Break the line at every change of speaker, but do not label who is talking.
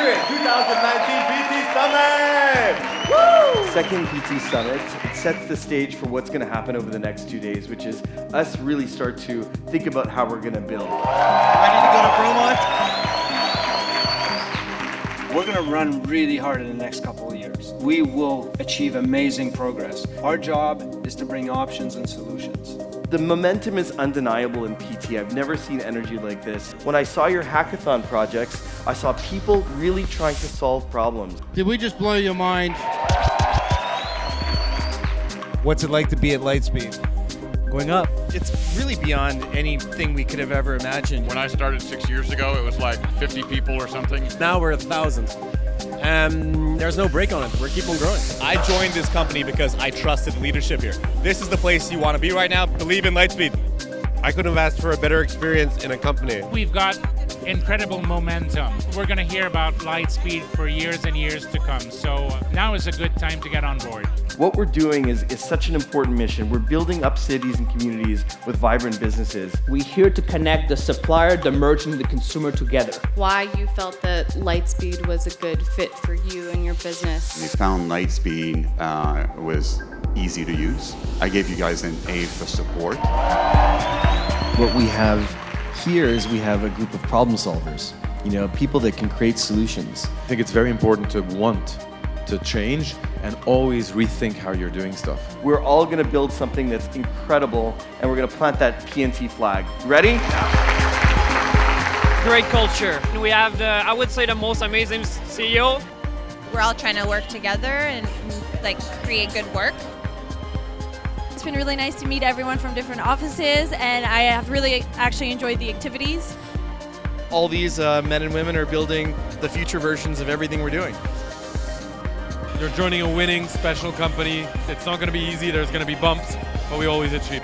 Spirit 2019 PT Summit! Woo! Second PT Summit, it sets the stage for what's going to happen over the next 2 days, which is us really start to think about how we're going to build.
Ready to go to Bromont? We're going to run really hard in the next couple of years. We will achieve amazing progress. Our job is to bring options and solutions.
The momentum is undeniable in PT. I've never seen energy like this. When I saw your hackathon projects, I saw people really trying to solve problems.
Did we just blow your mind?
What's it like to be at Lightspeed?
Going up.
It's really beyond anything we could have ever imagined.
When I started 6 years ago, it was like 50 people or something.
Now we're 1,000. There's no break on it. We're keep on growing.
I joined this company because I trusted leadership here. This is the place you want to be right now. Believe in Lightspeed.
I couldn't have asked for a better experience in a company.
We've got incredible momentum. We're going to hear about Lightspeed for years and years to come. So now is a good time to get on board.
What we're doing is such an important mission. We're building up cities and communities with vibrant businesses.
We're here to connect the supplier, the merchant, the consumer together.
Why you felt that Lightspeed was a good fit for you and your business.
We found Lightspeed was easy to use. I gave you guys an A for support.
What we have here is we have a group of problem solvers, people that can create solutions.
I think it's very important to want to change and always rethink how you're doing stuff.
We're all going to build something that's incredible, and we're going to plant that PNT flag. Ready?
Great culture. We have I would say the most amazing CEO.
We're all trying to work together and create good work. It's been really nice to meet everyone from different offices, and I have really actually enjoyed the activities.
All these men and women are building the future versions of everything we're doing.
You're joining a winning special company. It's not going to be easy. There's going to be bumps, but we always achieve.